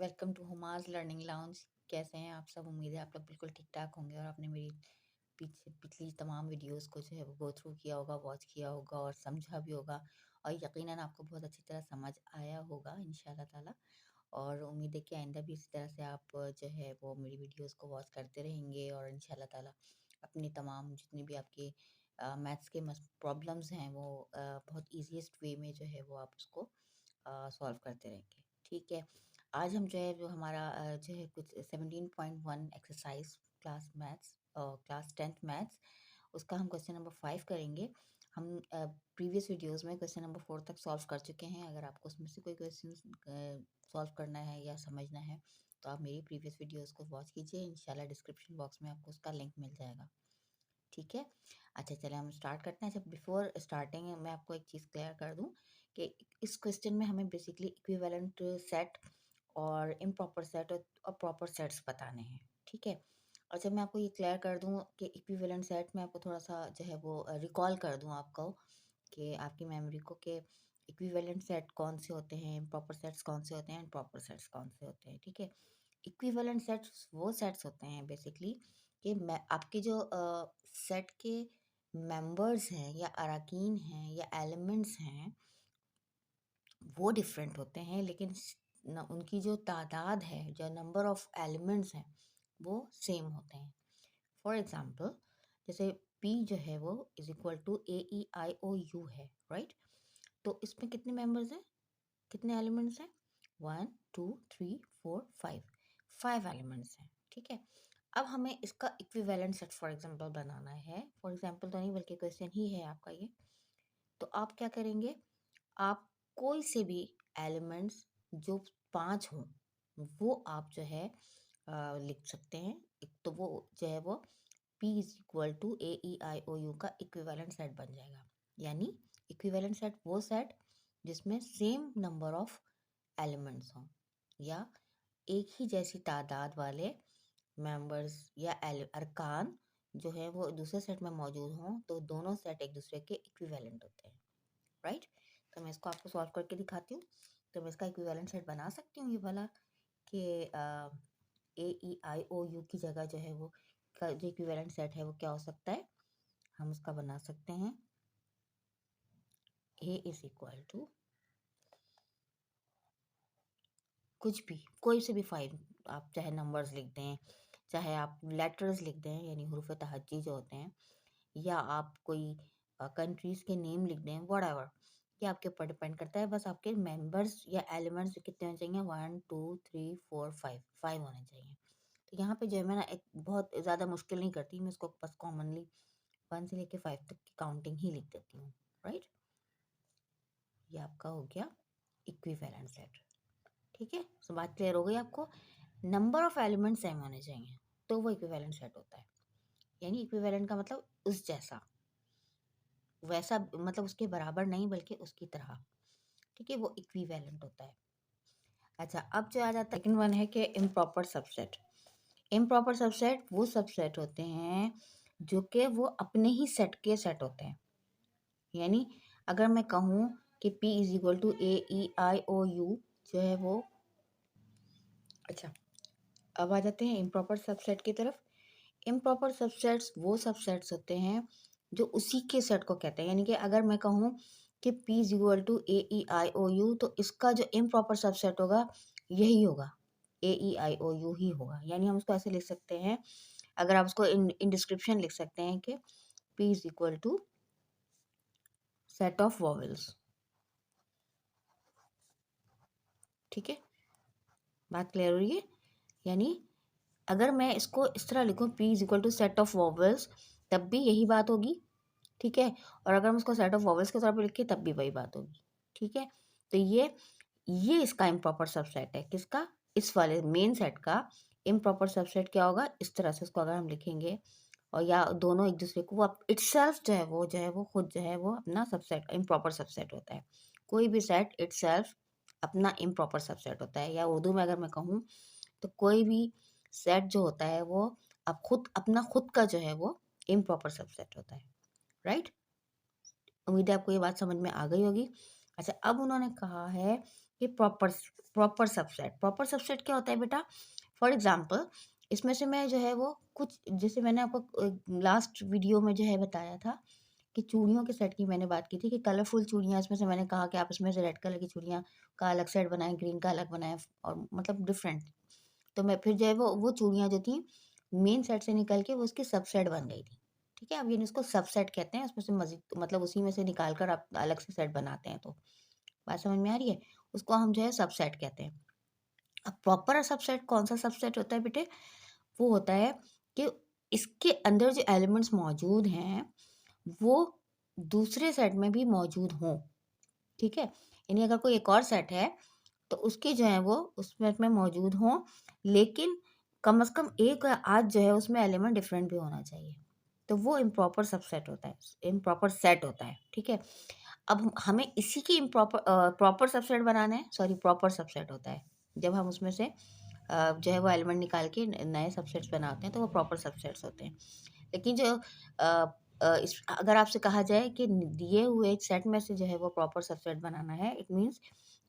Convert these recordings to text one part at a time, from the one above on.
Welcome to Huma's learning lounge. कैसे हैं आप सब? उम्मीद है आप लोग बिल्कुल ठीक-ठाक होंगे और आपने मेरी पीछे पिछली तमाम वीडियोज़ को जो है वो गो थ्रू किया होगा, वॉच किया होगा और समझा भी होगा और यकीनन आपको बहुत अच्छी तरह समझ आया होगा इंशाल्लाह ताला। और उम्मीद है कि आइंदा भी इसी तरह से आप जो है वो मेरी वीडियोज़ को वॉच करते रहेंगे और इंशाल्लाह ताला अपनी तमाम जितनी भी आपकी मैथ्स के प्रॉब्लम्स हैं वो बहुत ईज़ीएस्ट वे में जो है वो आप उसको सॉल्व करते रहेंगे। ठीक है। आज हम जो है वो हमारा जो है कुछ 17.1 एक्सरसाइज क्लास 10th मैथ्स उसका हम क्वेश्चन नंबर 5 करेंगे। हम प्रीवियस वीडियोस में क्वेश्चन नंबर 4 तक सॉल्व कर चुके हैं। अगर आपको उसमें से कोई क्वेश्चन सॉल्व करना है या समझना है तो आप मेरी प्रीवियस वीडियोस को वॉच कीजिए। इंशाल्लाह डिस्क्रिप्शन बॉक्स में आपको उसका लिंक मिल जाएगा। ठीक है। अच्छा चलिए हम स्टार्ट करते हैं। अच्छा बिफोर स्टार्टिंग मैं आपको एक चीज़ क्लियर कर दूं कि इस क्वेश्चन में हमें बेसिकली इक्विवेलेंट सेट और इम्प्रॉपर सेट और प्रॉपर सेट्स बताने हैं। ठीक है। अच्छा मैं आपको ये क्लियर कर दूं कि इक्विवेलेंट सेट में आपको थोड़ा सा जो है वो रिकॉल कर दूं आपको कि आपकी मेमोरी को कि इक्विवेलेंट सेट कौन से होते हैं, इम्प्रॉपर सेट्स कौन से होते हैं, प्रॉपर सेट्स कौन से होते हैं। ठीक है। इक्विवेलेंट सेट्स वो सेट्स होते हैं बेसिकली कि मैं आपके जो सेट के मेंबर्स हैं या अराकीन हैं या एलिमेंट्स हैं वो डिफरेंट होते हैं, लेकिन उनकी जो तादाद है, जो नंबर ऑफ एलिमेंट्स हैं वो सेम होते हैं। फॉर एग्जांपल जैसे P जो है वो इज इक्वल टू AEIOU है, राइट। तो इसमें कितने मेंबर्स हैं, कितने एलिमेंट्स हैं? 1 2 3 4 5 5 एलिमेंट्स हैं। ठीक है। अब हमें इसका इक्विवेलेंट सेट फॉर एग्जांपल बनाना है। फॉर एग्जांपल तो नहीं बल्कि क्वेश्चन ही है आपका ये। तो आप क्या करेंगे, आप कोई से भी एलिमेंट्स जो 5 हों वो आप जो है लिख सकते हैं। एक तो वो जो है वो P is equal to AEIOU का इक्विवेलेंट सेट बन जाएगा। यानी इक्विवेलेंट सेट वो सेट जिसमें सेम नंबर ऑफ एलिमेंट्स हों या एक ही जैसी तादाद वाले मेंबर्स या अरकान जो है वो दूसरे सेट में मौजूद हों, तो दोनों सेट एक दूसरे के इक्विवेलेंट होते हैं, राइट। तो मैं इसको आपको सॉल्व करके दिखाती हूँ। तो मैं इसका इक्विवेलेंट सेट बना सकती हूँ ये वाला कि AEIOU की जगह जो है वो का जो इक्विवेलेंट सेट है वो क्या हो सकता है, हम उसका बना सकते हैं A इज इक्वल टू कुछ भी, कोई से भी 5 आप चाहे नंबर्स लिख दें, चाहे आप लेटर्स लिख दें यानी हरूफ तहज्जी जो होते हैं, या आप कोई कंट्रीज के नेम लिख दें, व्हाटएवर। ये आपके ऊपर डिपेंड करता है। बस आपके मेंबर्स या एलिमेंट्स कितने होने चाहिए, 1 2 3 4 5 होने चाहिए। तो यहाँ पे जो है मैं ना एक बहुत ज़्यादा मुश्किल नहीं करती, मैं इसको बस कॉमनली 1 से लेके 5 तक की काउंटिंग ही लिख देती हूँ, राइट। ये आपका हो गया इक्विवेलेंट सेट। ठीक है। सो बात क्लियर हो गई आपको। नंबर ऑफ एलिमेंट सेम होने चाहिए तो वो इक्विवेलेंट सेट होता है। यानी इक्विवेलेंट का मतलब उस जैसा, वैसा मतलब उसके बराबर नहीं बल्कि उसकी तरह। ठीक है, वो इक्विवेलेंट होता है। अच्छा अब जो आ जाता है सेकंड वन है कि इम्प्रॉपर सबसेट। इम्प्रॉपर सबसेट वो सबसेट होते हैं जो कि वो अपने ही सेट के सेट होते हैं। यानी अगर मैं कहूँ कि P is equal to AEIOU जो है वो, अच्छा अब आ जाते हैं इम्प्रॉपर सबसेट की तरफ। इम्प्रॉपर सबसेट्स वो सबसेट्स होते हैं जो उसी के सेट को कहते हैं। यानी कि अगर मैं कहूँ कि P is equal to AEIOU तो इसका जो इम्प्रॉपर सबसेट होगा यही होगा, AEIOU ही होगा। यानी हम उसको ऐसे लिख सकते हैं, अगर आप उसको इन डिस्क्रिप्शन लिख सकते हैं कि P is equal to set of vowels. ठीक है, बात क्लियर हो रही है। यानी अगर मैं इसको इस तरह लिखूँ P is equal to set of vowels तब भी यही बात होगी। ठीक है। और अगर हम उसको सेट ऑफ वॉवेल्स के तौर पे लिखें तब भी वही बात होगी। ठीक है। तो ये इसका इम्प्रॉपर सबसेट है। किसका? इस वाले मेन सेट का इम्प्रॉपर सबसेट क्या होगा, इस तरह से उसको अगर हम लिखेंगे और या दोनों एक दूसरे को, वो इटसेल्फ जो है वो खुद जो है वो अपना सबसेट इम्प्रॉपर सबसेट होता है। कोई भी सेट इटसेल्फ अपना इम्प्रॉपर सबसेट होता है। या उर्दू में अगर मैं कहूँ तो कोई भी सेट जो होता है वो अब खुद का जो है वो इम्प्रॉपर सबसेट होता है, राइट। उम्मीद है आपको ये बात समझ में आ गई होगी। अच्छा अब उन्होंने कहा है कि प्रॉपर सबसेट। प्रॉपर सबसेट क्या होता है बेटा? फॉर एग्जांपल इसमें से मैं जो है वो कुछ, जैसे मैंने आपको लास्ट वीडियो में जो है बताया था कि चूड़ियों के सेट की मैंने बात की थी कि कलरफुल चूड़ियाँ, इसमें से मैंने कहा कि आप इसमें से रेड कलर की चूड़ियाँ का अलग सेट बनाएं, ग्रीन का अलग बनाएं, और मतलब डिफरेंट। तो मैं फिर जो है वो चूड़ियाँ जो थी मेन सेट से निकल के वो उसकी सबसेट बन गई थी। ठीक है, अब ये इसको सबसेट कहते हैं, उसमें से मजीद मतलब उसी में से निकाल कर आप अलग से सेट बनाते हैं। तो बात समझ में आ रही है? उसको हम जो है सबसेट कहते हैं। अब प्रॉपर सबसेट कौन सा सबसेट होता है बेटे? वो होता है कि इसके अंदर जो एलिमेंट्स मौजूद हैं वो दूसरे सेट में भी मौजूद हों। ठीक है, यानी अगर कोई एक और सेट है तो उसके जो है वो उस सेट में मौजूद हों, लेकिन कम से कम एक या आध जो है उसमें एलिमेंट डिफरेंट भी होना चाहिए। तो वो इम्प्रॉपर सबसेट होता है, इम्प्रॉपर सेट होता है। ठीक है, अब हमें इसी की इम्प्रॉपर प्रॉपर सबसेट बनाना है, सॉरी प्रॉपर सबसेट होता है जब हम उसमें से जो है वो एलिमेंट निकाल के नए सबसेट्स बनाते हैं, तो वो प्रॉपर सबसेट्स होते हैं। लेकिन जो इस अगर आपसे कहा जाए कि दिए हुए सेट में से जो है वो प्रॉपर सबसेट बनाना है, इट मीन्स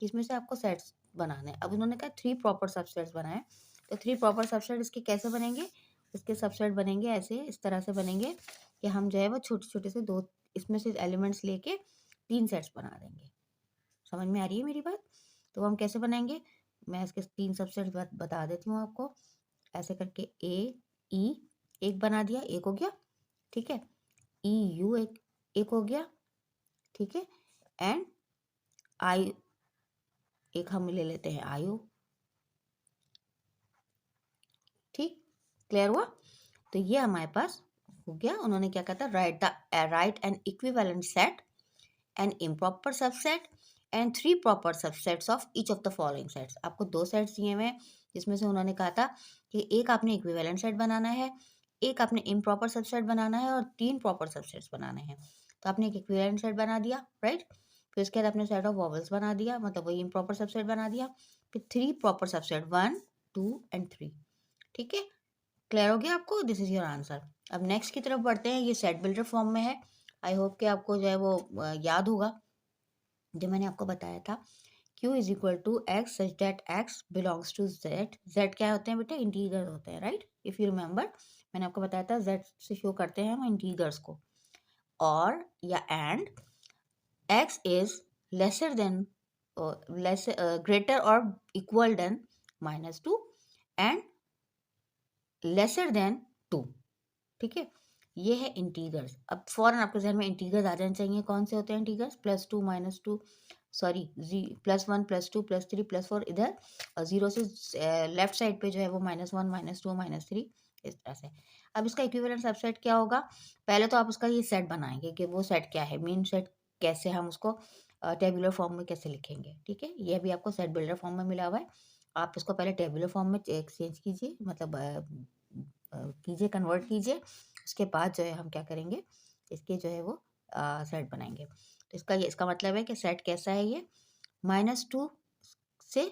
कि इसमें से आपको सेट्स बनाने हैं। अब उन्होंने कहा 3 प्रॉपर सबसेट्स बनाएं, तो 3 प्रॉपर सबसेट इसके कैसे बनेंगे? इसके सबसेट बनेंगे ऐसे, इस तरह से बनेंगे कि हम जो है वो छोटे छोटे से दो इसमें से एलिमेंट्स लेके 3 सेट्स बना देंगे। समझ में आ रही है मेरी बात? तो हम कैसे बनाएंगे? मैं इसके 3 सबसेट बता देती हूँ आपको। ऐसे करके ए ई एक बना दिया, एक हो गया। ठीक है, ई यू एक एक हो गया। ठीक है, एंड आई एक हम ले लेते हैं आयु। ठीक, क्लियर हुआ? तो ये हमारे पास हो गया। उन्होंने क्या कहा था? Write an equivalent set, an improper subset and 3 proper subsets of each of the following sets. आपको 2 सेट्स दिए हुए हैं जिसमें से उन्होंने कहा था कि एक आपने इक्विवेलेंट सेट बनाना है, एक आपने इम्प्रॉपर सबसेट बनाना है और 3 प्रॉपर सबसेट्स बनाने हैं। तो आपने एक इक्विवेलेंट सेट बना दिया, राइट? फिर उसके बाद आपने सेट ऑफ वॉवल्स बना दिया, मतलब वही इम्प्रॉपर सबसेट बना दिया। फिर 3 प्रॉपर सबसेट 1 2 एंड 3। ठीक है, क्लियर हो गया आपको? This is your answer. अब नेक्स्ट की तरफ बढ़ते हैं। ये सेट बिल्डर फॉर्म में है। आई होप कि आपको जो है वो याद होगा जो मैंने आपको बताया था। Q is equal to x such that x belongs to z. Z क्या होते हैं बेटा? इंटीजर होते हैं, राइट? इफ यू रिमेंबर, मैंने आपको बताया था जेड से शो करते हैं हम इंटीजर्स को। और या and X is lesser than greater और equal than -2 and lesser than 2। ठीक है, ये है इंटीजर्स। अब फौरन आपके जहन में इंटीजर्स आ जाने चाहिए। कौन से होते हैं इंटीजर्स? +2 -2, सॉरी +1 +2 +3 +4, इधर और जीरो से लेफ्ट साइड पे जो है वो -1 -2 -3, इस तरह से। अब इसका इक्विवेलेंट सबसेट क्या होगा? पहले तो आप उसका ये सेट बनाएंगे कि वो सेट क्या है, मेन सेट कैसे हम उसको टेबुलर फॉर्म में कैसे लिखेंगे। ठीक है, ये भी आपको सेट बिल्डर फॉर्म में मिला हुआ है। आप इसको पहले टेबुलर फॉर्म में एक्सचेंज कीजिए, मतलब कीजिए, कन्वर्ट कीजिए। उसके बाद जो है हम क्या करेंगे, इसके जो है वो सेट बनाएंगे। तो इसका मतलब है कि सेट कैसा है ये? -2 से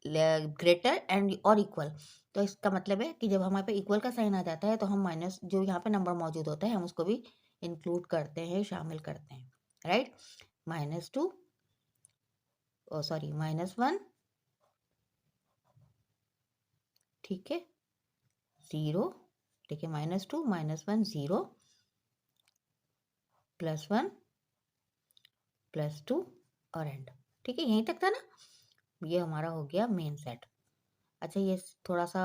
ग्रेटर एंड और इक्वल। तो इसका मतलब है कि जब हमारे पे इक्वल का साइन आ जाता है तो हम माइनस जो यहाँ पे नंबर मौजूद होता है हम उसको भी इंक्लूड करते हैं, शामिल करते हैं, राइट? -2, सॉरी -1, ठीक है, 0, ठीक है, -2 -1 0 +1 +2 और एंड। ठीक है, यहीं तक था ना? ये हमारा हो गया मेन सेट। अच्छा, ये थोड़ा सा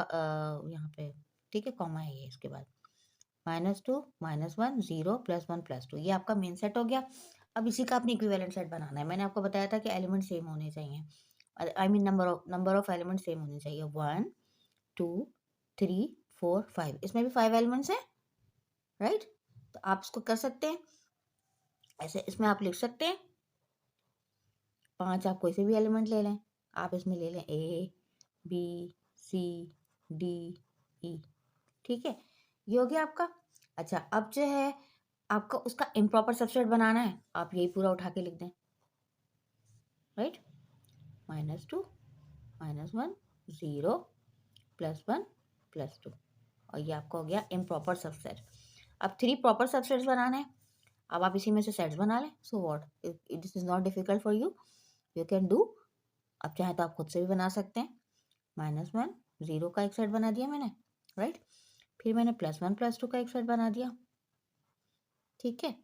यहाँ पे, ठीक है, कॉमा है ये इसके बाद। -2 -1 0 +1 +2, ये आपका मेन सेट हो गया। अब इसी का अपनी इक्विवेलेंट सेट बनाना है। मैंने आपको बताया था कि एलिमेंट सेम होने चाहिए, I mean number of element same होने चाहिए। 1 2 3 4 5, इसमें भी 5 एलिमेंट्स हैं, राइट? तो आप इसको कर सकते हैं ऐसे, इसमें आप लिख सकते हैं 5, आप कोई से भी एलिमेंट ले लें। आप इसमें ले लें A B C D E, ठीक है, ये हो गया आपका। अच्छा, अब जो है आपका उसका इम्प्रॉपर सबसेट बनाना है, आप यही पूरा उठा के लिख दें, राइट? -2 -1 0 +1 +2, और ये आपका हो गया इम्प्रॉपर सबसेट। अब 3 प्रॉपर सबसेट्स बनाने हैं। अब आप इसी में से सेट्स बना लें। So what, this is not difficult for you, you can do अब चाहे तो आप खुद से भी बना सकते हैं। -1 0 का एक सेट बना दिया मैंने, राइट। फिर मैंने +1 +2 का एक सेट बना दिया, ठीक है।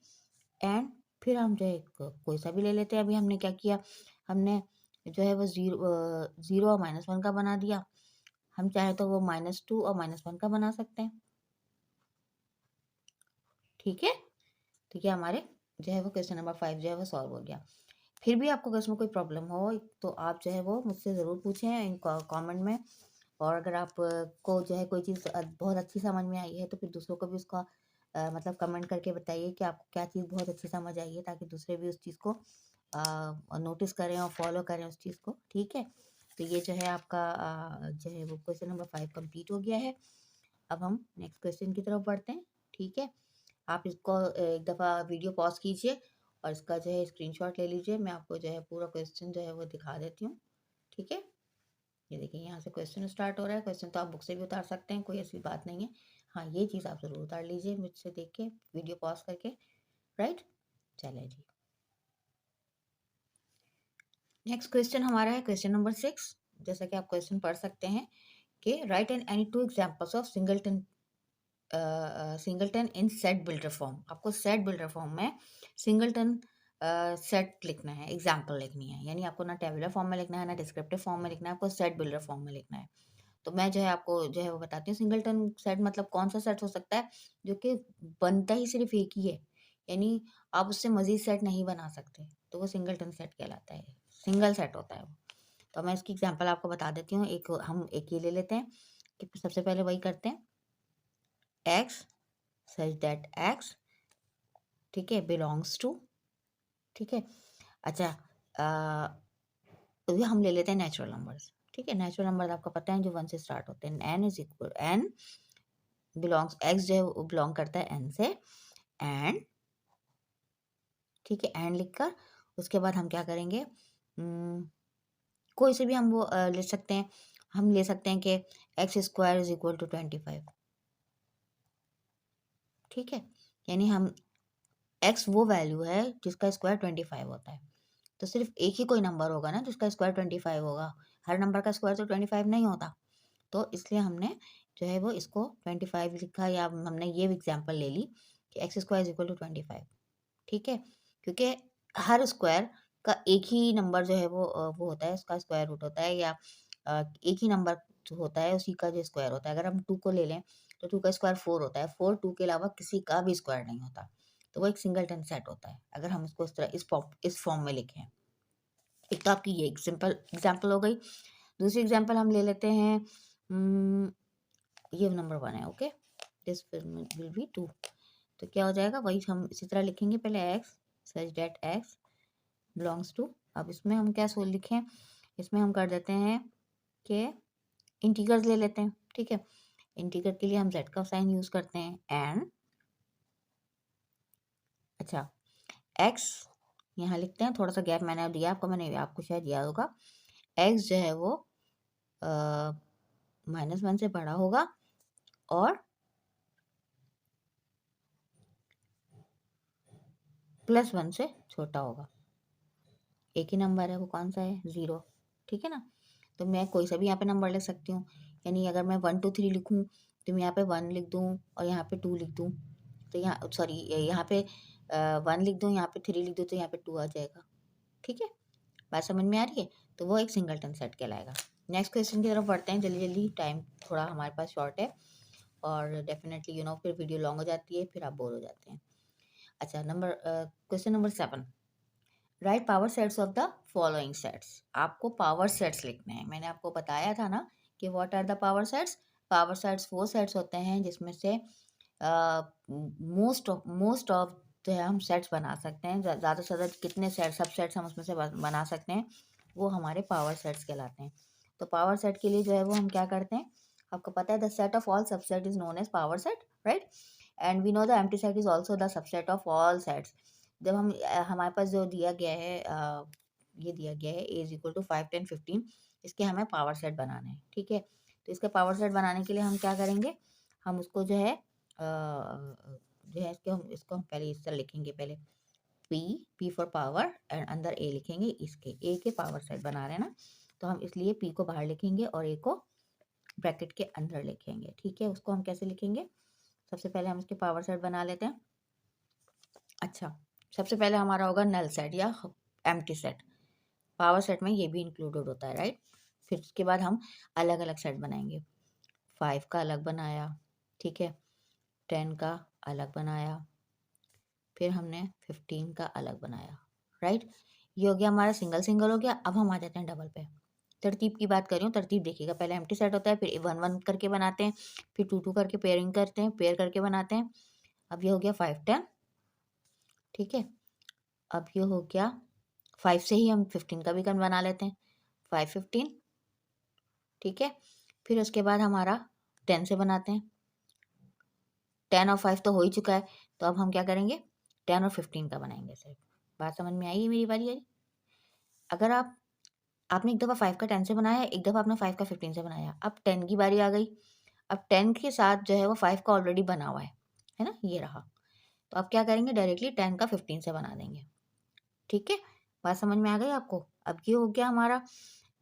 एंड फिर हम जो है कोई सा भी ले लेते हैं। अभी हमने क्या किया, हमने जो है वो 0 और -1 का बना दिया। हम चाहे तो वो -2 और -1 का बना सकते हैं, ठीक है। तो ये हमारे जो है वो क्वेश्चन नंबर 5 जो है वो सॉल्व हो गया। फिर भी आपको अगर इसमें कोई प्रॉब्लम हो तो आप जो है वो मुझसे ज़रूर पूछें इन कमेंट में। और अगर आप को जो है कोई चीज़ बहुत अच्छी समझ में आई है तो फिर दूसरों को भी उसका मतलब कमेंट करके बताइए कि आपको क्या चीज़ बहुत अच्छी समझ आई है, ताकि दूसरे भी उस चीज़ को नोटिस करें और फॉलो करें उस चीज़ को, ठीक है। तो ये जो है आपका जो है वो क्वेश्चन नंबर 5 कंप्लीट हो गया है। अब हम नेक्स्ट क्वेश्चन की तरफ बढ़ते हैं, ठीक है। आप इसको एक दफ़ा वीडियो पॉज़ कीजिए और इसका जो है स्क्रीनशॉट ले लीजिए। मैं आपको जो है पूरा क्वेश्चन जो है वो दिखा देती हूँ, ठीक है। ये देखिए यहाँ से क्वेश्चन स्टार्ट हो रहा है। क्वेश्चन तो आप बुक से भी उतार सकते हैं, कोई ऐसी बात नहीं है। हाँ, ये चीज़ आप ज़रूर उतार लीजिए मुझसे देख के, वीडियो पॉज़ करके, राइट। चलिए जी। नेक्स्ट क्वेश्चन हमारा है क्वेश्चन नंबर 6। जैसा कि आप क्वेश्चन पढ़ सकते हैं कि right and any 2 examples of singleton in set builder form. आपको सेट बिल्डर फॉर्म में सिंगलटन सेट लिखना है, एग्जाम्पल लिखनी है। यानी आपको ना टेबुलर फॉर्म में लिखना है, ना डिस्क्रिप्टिव फॉर्म में लिखना है, आपको सेट बिल्डर फॉर्म में लिखना है। तो मैं जो है आपको जो है वो बताती हूँ। सिंगलटन सेट मतलब कौन सा सेट हो सकता है जो कि बनता ही सिर्फ एक ही है, यानी आप उससे मजीद सेट नहीं बना सकते, तो वो सिंगलटन सेट कहलाता है, सिंगल सेट होता है वो। तो मैं इसकी एग्जांपल आपको बता देती हूँ। हम एक ये ले लेते हैं कि सबसे पहले वही करते हैं, x सच दैट x, ठीक है, बिलोंग्स टू, ठीक है। अच्छा, ये हम ले लेते हैं नेचुरल नंबर्स, ठीक है। नेचुरल नंबर्स आपको पता है जो 1 से स्टार्ट होते हैं। n is equal n belongs, x जो है वो बिलोंग करता है n से, एंड, ठीक है, एंड लिखकर उसके बाद हम क्या करेंगे, कोई से भी हम वो ले सकते हैं। हम ले सकते हैं कि x² इज इक्वल टू 25, ठीक है। यानी हम x वो वैल्यू है जिसका स्क्वायर 25 होता है। तो सिर्फ एक ही कोई नंबर होगा ना जिसका स्क्वायर 25 होगा, हर नंबर का स्क्वायर तो 25 नहीं होता। तो इसलिए हमने जो है वो इसको 25 लिखा, या हमने ये एग्जांपल ले ली कि x² इज इक्वल टू 25, ठीक है। क्योंकि हर स्क्वायर का एक ही नंबर जो है वो होता है, उसका स्क्वायर रूट होता है, या एक ही नंबर जो होता है उसी का जो स्क्वायर होता है। अगर हम 2 को ले लें तो 2 का स्क्वायर 4 होता है, 4 2 के अलावा किसी का भी स्क्वायर नहीं होता। तो वो एक सिंगलटन सेट होता है अगर हम इसको इस तरह इस फॉर्म में लिखें। एक तो आपकी ये एक सिंपल एग्जांपल हो गई। दूसरी एग्जांपल हम ले लेते हैं, ये नंबर 1 है, ओके, दिस विल बी 2। तो क्या हो जाएगा, वही हम इसी तरह लिखेंगे, पहले x such that x belongs to. अब इसमें हम क्या सोच लिखें, इसमें हम कर देते हैं कि इंटीजर्स ले लेते हैं, ठीक है। इंटीजर के लिए हम z का साइन यूज करते हैं, एंड, अच्छा, x यहाँ लिखते हैं, थोड़ा सा गैप मैंने दिया आपको, मैंने आपको शायद याद होगा। x जो है वो -1 से बड़ा होगा और +1 से छोटा होगा। एक ही नंबर है, वो कौन सा है, 0, ठीक है ना। तो मैं कोई सा भी यहाँ पे नंबर लिख सकती हूँ। यानी अगर मैं 1 2 3 लिखूँ तो मैं यहाँ पे 1 लिख दूँ और यहाँ पे 2 लिख दूँ, तो यहाँ सॉरी यहाँ पे 1 लिख दूँ, यहाँ पे 3 लिख दूँ, तो यहाँ पे 2 आ जाएगा, ठीक है। बात समझ में आ रही है। तो वो एक सिंगलटन सेट कहलाएगा। नेक्स्ट क्वेश्चन की तरफ बढ़ते हैं जल्दी जल्दी, टाइम थोड़ा हमारे पास शॉर्ट है और डेफिनेटली फिर वीडियो लॉन्ग हो जाती है, फिर आप बोर हो जाते हैं। अच्छा, question number 7, write power sets of the following sets. आपको पावर सेट्स लिखने हैं। मैंने आपको बताया था ना कि what are the power sets. Power sets वो सेट्स होते हैं जिसमें से मोस्ट ऑफ जो है हम सेट्स बना सकते हैं। ज़्यादा से ज़्यादा कितने सेट सब सेट्स हम उसमें से बना सकते हैं, वो हमारे पावर सेट्स कहलाते हैं। तो पावर सेट के लिए जो है वो हम क्या करते हैं, आपको पता है the set of all subset is known as power set, right. And we know the empty set is also the subset of all sets. जब हम हमारे पास जो दिया गया है ये दिया गया है a इज इक्वल टू 5 10 15, इसके हमें पावर सेट बनाना है, ठीक है। तो इसके पावर सेट बनाने के लिए हम क्या करेंगे, हम उसको जो है इसको हम पहले इस तरह लिखेंगे, पहले p फॉर पावर एंड अंदर a लिखेंगे। इसके a के पावर सेट बना रहे हैं ना, तो हम इसलिए p को बाहर लिखेंगे और a को ब्रैकेट के अंदर लिखेंगे। ठीक है, उसको हम कैसे लिखेंगे? सबसे पहले हम इसके पावर सेट बना लेते हैं। अच्छा, सबसे पहले हमारा होगा नल सेट या एम्प्टी सेट। पावर सेट में ये भी इंक्लूडेड होता है, राइट? फिर उसके बाद हम अलग अलग सेट बनाएंगे। 5 का अलग बनाया, ठीक है, 10 का अलग बनाया, फिर हमने 15 का अलग बनाया, राइट? ये हो गया हमारा सिंगल सिंगल हो गया। अब हम आ जाते हैं डबल पे। तरतीब की बात कर रही हूँ, तरतीब देखिएगा, पहले एम्प्टी सेट होता है, फिर 1 1 करके बनाते हैं, फिर 2 2 करके पेयरिंग करते हैं, पेयर करके बनाते हैं। अब ये हो गया 5 10, ठीक है। अब ये हो गया 5 से ही हम 15 का भी कन बना लेते हैं, 5 15, ठीक है। फिर उसके बाद हमारा 10 से बनाते हैं, 10 और 5 तो हो ही चुका है, तो अब हम क्या करेंगे? 10 और 15 का बनाएंगे सिर्फ। बात समझ में आई है मेरी बारी है? अगर आपने एक दफ़ा 5 का 10 से बनाया, एक दफ़ा आपने 5 का 15 से बनाया, अब 10 की बारी आ गई। अब 10 के साथ जो है वो 5 का ऑलरेडी बना हुआ है ना? ये रहा। तो अब क्या करेंगे? डायरेक्टली 10 का 15 से बना देंगे, ठीक है? बात समझ में आ गई आपको? अब ये हो गया हमारा।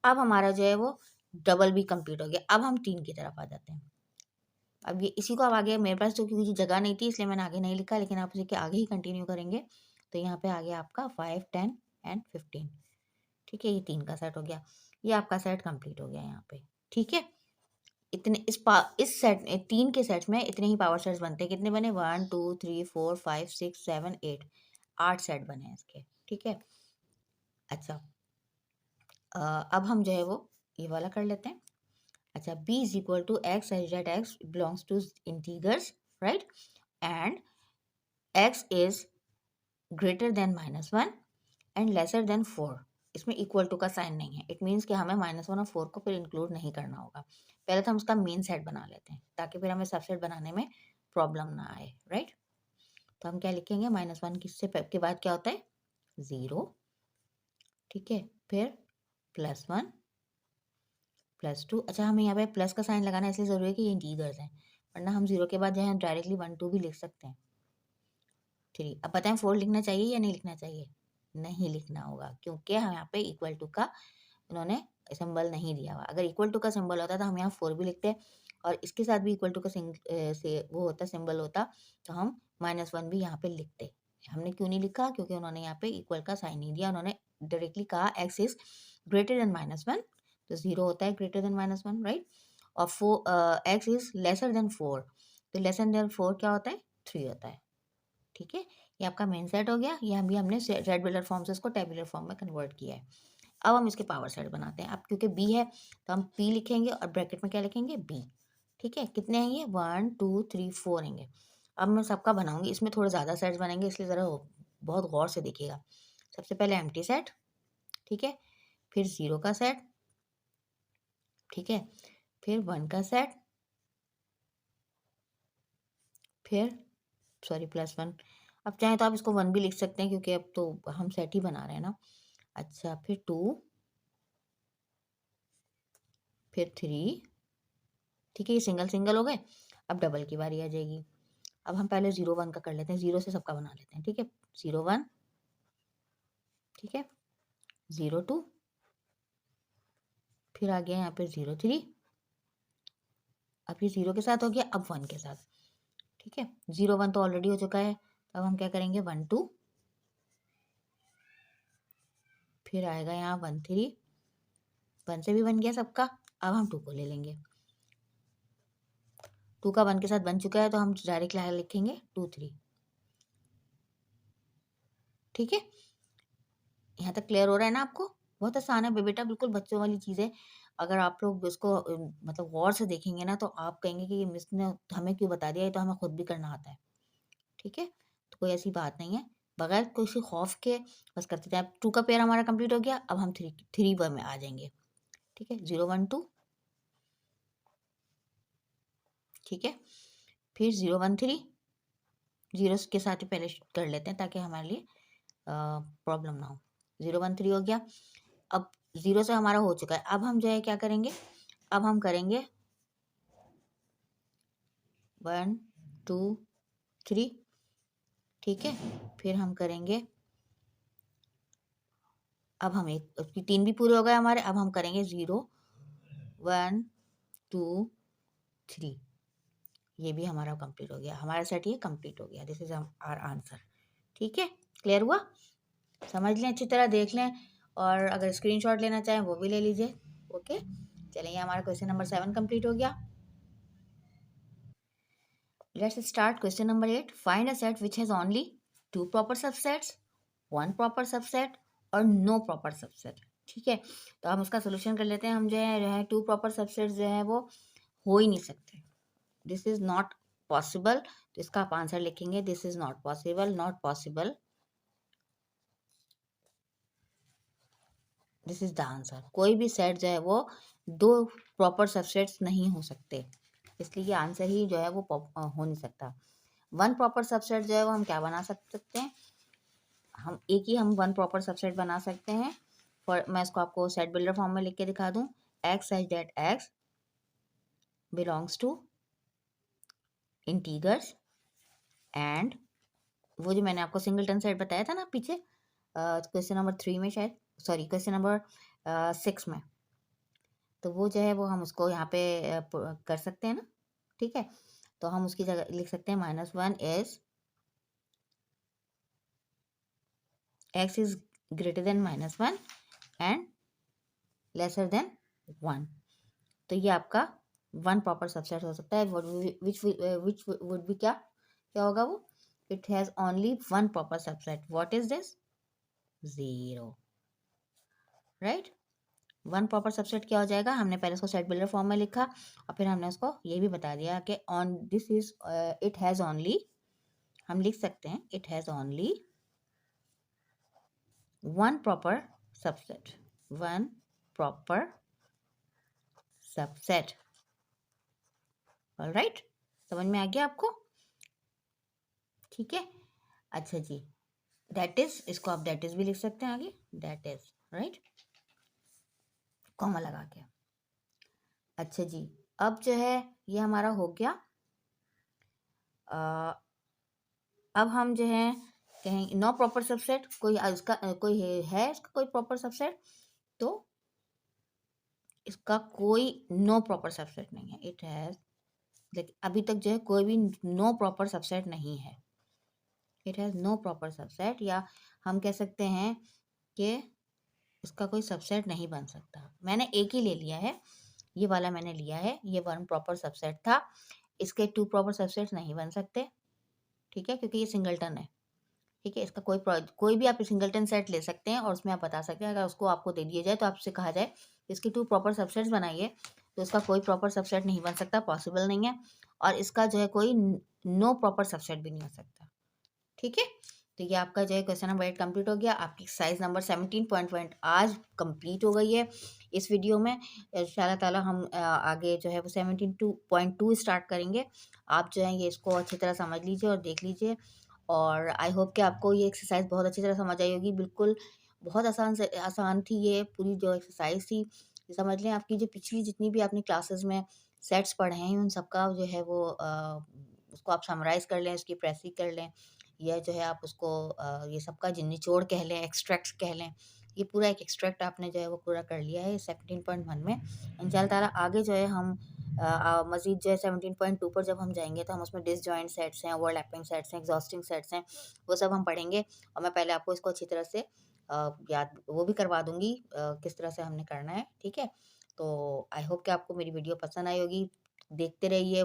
अब हमारा जो है वो डबल भी कंप्लीट हो गया। अब हम 3 की तरफ आ जाते हैं। अब ये इसी को अब आगे मेरे पास तो क्योंकि जगह नहीं थी इसलिए मैंने आगे नहीं लिखा, लेकिन आप इसे आगे ही कंटिन्यू करेंगे। तो यहाँ पे आ गया आपका 5 10 एंड 15, ठीक है। ये 3 का सेट हो गया, ये आपका सेट कंप्लीट हो गया यहाँ पे, ठीक है। इतने इस सेट 3 के सेट में इतने ही पावर सेट्स बनते हैं। कितने बने? 1 2 3 4 5 6 7 8, 8 सेट बने हैं इसके, ठीक है। अच्छा, अब हम जो है वो ये वाला कर लेते हैं। अच्छा, b is equal to x such that x belongs to integers, right? And x is greater than -1 and lesser than 4। इसमें इक्वल टू का साइन नहीं है, इट मीन्स कि हमें -1 और 4 को फिर इंक्लूड नहीं करना होगा। पहले तो हम उसका मेन सेट बना लेते हैं ताकि फिर हमें सबसेट बनाने में प्रॉब्लम ना आए, राइट? तो हम क्या लिखेंगे? -1 किससे के बाद क्या होता है? 0, ठीक है। फिर +1 +2। अच्छा, हमें यहाँ पे प्लस का साइन लगाना इसलिए ज़रूरी है कि ये इंटीजर्स हैं, वरना हम 0 के बाद जो है डायरेक्टली 1 2 भी लिख सकते हैं। 3। अब बताएं 4 लिखना चाहिए या नहीं लिखना चाहिए? नहीं लिखना होगा, क्योंकि हम यहाँ पे इक्वल टू का उन्होंने सिंबल नहीं दिया हुआ। अगर इक्वल टू का सिंबल होता तो हम यहाँ 4 भी लिखते और इसके साथ भी इक्वल टू का से वो होता सिंबल होता तो हम -1 भी यहाँ पे लिखते। हमने क्यों नहीं लिखा? क्योंकि उन्होंने यहाँ पे इक्वल का साइन नहीं दिया, उन्होंने डायरेक्टली कहा x इज ग्रेटर देन -1, तो 0 होता है ग्रेटर देन -1, राइट? और x इज लेसर देन 4, तो लेसर देन 4 क्या होता है? 3 होता है, ठीक है। ये आपका मेन सेट हो गया। ये हम भी हमने रेक्टेंगुलर फॉर्म से इसको टेबुलर फॉर्म में कन्वर्ट किया है। अब हम इसके पावर सेट बनाते हैं। अब क्योंकि b है तो हम p लिखेंगे और ब्रैकेट में क्या लिखेंगे? b, ठीक है। कितने हैं ये? 1 2 3 4 होंगे। अब मैं सबका बनाऊंगी, इसमें थोड़े ज़्यादा सेट्स बनेंगे इसलिए ज़रा बहुत गौर से देखिएगा। सबसे पहले एम्प्टी सेट, ठीक है, फिर 0 का सेट, ठीक है, फिर 1 का सेट, फिर +1। अब चाहे तो आप इसको 1 भी लिख सकते हैं क्योंकि अब तो हम सेट ही बना रहे हैं ना। अच्छा, फिर 2, फिर 3, ठीक है। ये सिंगल सिंगल हो गए। अब डबल की बारी आ जाएगी। अब हम पहले 0 1 का कर लेते हैं, 0 से सबका बना लेते हैं, ठीक है। 0 1, ठीक है, 0 2, फिर आ गया यहाँ पे 0 3। अब ये 0 के साथ हो गया, अब 1 के साथ, ठीक है। 0 1 तो ऑलरेडी हो चुका है, अब हम क्या करेंगे? 1 2, फिर आएगा यहाँ 1 3, 1 से भी बन गया सबका। अब हम 2 को ले लेंगे। 2 का 1 के साथ बन चुका है तो हम डायरेक्ट लिखेंगे 2 3, ठीक है। यहाँ तक क्लियर हो रहा है ना आपको? बहुत आसान है बेटा, बिल्कुल बच्चों वाली चीज़ है। अगर आप लोग इसको मतलब गौर से देखेंगे ना तो आप कहेंगे कि ये मिस ने हमें क्यों बता दिया, ये तो हमें खुद भी करना आता है, ठीक है। तो कोई ऐसी बात नहीं है, बगैर किसी खौफ के बस करते जाए। 2 का पेयर हमारा कंप्लीट हो गया। अब हम 3 1 में आ जाएंगे, ठीक है। 0 1 2, ठीक है, फिर 0 1 3, 0 के साथ ही पहले कर लेते हैं ताकि हमारे लिए प्रॉब्लम ना हो। 0 1 3 हो गया। अब 0 से हमारा हो चुका है। अब हम जो है क्या करेंगे? अब हम करेंगे 1 2 3, ठीक है। फिर हम करेंगे अब हम एक उसकी 3 भी पूरे हो गए हमारे। अब हम करेंगे 0 1 2 3। ये भी हमारा कंप्लीट हो गया, हमारा सेट ये कंप्लीट हो गया। This is our answer. ठीक है, क्लियर हुआ? समझ लें, अच्छी तरह देख लें, और अगर स्क्रीनशॉट लेना चाहें वो भी ले लीजिए। ओके, चलिए हमारा क्वेश्चन नंबर 7 कंप्लीट हो गया। Let's start question number 8। Find a set which has only 2 proper subsets, 1 proper subset और नो प्रॉपर सबसेट। ठीक है, तो हम उसका सोल्यूशन कर लेते हैं। हम जो है 2 प्रॉपर सबसेट्स जो है वो हो ही नहीं सकते, दिस इज नॉट पॉसिबल। तो इसका आप आंसर लिखेंगे this is not possible, not possible, this is the answer. कोई भी सेट जो है वो 2 प्रॉपर सबसेट्स नहीं हो सकते, इसलिए ये आंसर ही जो है वो हो नहीं सकता। 1 प्रॉपर सबसेट जो है वो हम क्या बना सकते हैं, हम एक ही हम 1 प्रॉपर सबसेट बना सकते हैं। फॉर मैं इसको आपको सेट बिल्डर फॉर्म में लिख के दिखा दूं, x such that x belongs to integers and वो जो मैंने आपको सिंगलटन सेट बताया था ना पीछे क्वेश्चन नंबर 3 में, शायद सॉरी क्वेश्चन नंबर 6 में, तो वो जो है वो हम उसको यहाँ पे कर सकते हैं ना। ठीक है, तो हम उसकी जगह लिख सकते हैं -1 is x is greater than -1 and lesser then 1। तो ये आपका 1 प्रॉपर सबसेट हो सकता है। विच वुड बी क्या क्या होगा वो, it has only 1 proper subset. What is this, 0, right. 1 proper subset क्या हो जाएगा, हमने पहले उसको सेट बिल्डर फॉर्म में लिखा और फिर हमने उसको ये भी बता दिया कि on this is it has only, हम लिख सकते हैं it has only 1 proper subset, 1 proper subset. Alright, समझ में आ गया आपको? ठीक है, अच्छा जी, दैट इज, इसको आप दैट इज भी लिख सकते हैं आगे, दैट इज, राइट, कॉमा लगा के। अच्छा जी, अब जो है ये हमारा हो गया। अब हम जो है कहेंगे नो प्रॉपर सबसेट, कोई इसका कोई है इसका कोई प्रॉपर सबसेट, तो इसका कोई नो प्रॉपर सबसेट नहीं है। इट हैज, लेकिन अभी तक जो है कोई भी नो प्रॉपर सबसेट नहीं है, it has no proper subset, या हम कह सकते हैं कि इसका कोई सबसेट नहीं बन सकता। मैंने एक ही ले लिया है, ये वाला मैंने लिया है, ये 1 प्रॉपर सबसेट था, इसके 2 प्रॉपर सबसेट नहीं बन सकते। ठीक है, क्योंकि ये सिंगलटन है। ठीक है, इसका कोई भी आप सिंगलटन सेट ले सकते हैं और उसमें आप बता सकते हैं, अगर उसको आपको दे दिया जाए तो आपसे कहा जाए इसकी 2 प्रॉपर सबसेट्स बनाइए, तो इसका कोई प्रॉपर सबसेट नहीं बन सकता, पॉसिबल नहीं है। और इसका जो है कोई नो प्रॉपर सबसेट भी नहीं हो सकता। ठीक है, तो ये आपका जो है क्वेश्चन नंबर 8 कंप्लीट हो गया। आपकी एक्सरसाइज नंबर 17 आज कंप्लीट हो गई है इस वीडियो में। इंशाल्लाह ताला हम आगे जो है वो 17.2 स्टार्ट करेंगे। आप जो है ये इसको अच्छी तरह समझ लीजिए और देख लीजिए, और आई होप कि आपको ये एक्सरसाइज बहुत अच्छी तरह समझ आई होगी। बिल्कुल बहुत आसान थी ये पूरी जो एक्सरसाइज थी। समझ लें आपकी जो पिछली जितनी भी आपने क्लासेस में सेट्स पढ़े हैं उन सबका जो है वो उसको आप समराइज़ कर लें, उसकी प्रेक्टिस कर लें, या जो है आप उसको ये सबका निचोड़ कह लें, एक्सट्रैक्ट कह लें। ये पूरा एक एक्सट्रैक्ट आपने जो है वो पूरा कर लिया है 17.1 में। इंशाल्लाह ताला आगे जो है हम मज़ीद जो है 17.2 पर जब हम जाएँगे तो हम उसमें डिसजॉइंट सेट्स हैं, ओवरलैपिंग सेट्स हैं, एग्ज़ॉस्टिंग सेट्स हैं, वो सब हम पढ़ेंगे। और मैं पहले आपको इसको अच्छी तरह से याद वो भी करवा दूँगी किस तरह से हमने करना है, ठीक है? तो आई होप कि आपको मेरी वीडियो पसंद आई होगी। देखते रहिए,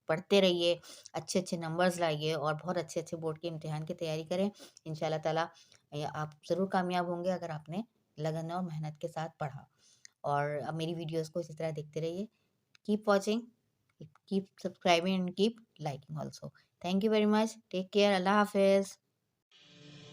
पढ़ते रहिए, अच्छे-अच्छे नंबर्स लाइए और बहुत अच्छे-अच्छे बोर्ड के इम्तिहान की तैयारी करें। इंशाल्लाह ताला आप ज़रूर कामयाब होंगे अगर आपने लगन और मेहनत के साथ पढ़ा। और अब मेरी वीडियोज़ को इसी तरह देखते रहिए। Keep watching, keep subscribing and keep liking also. Thank you very much. Take care. अल्लाह हाफ़िज़।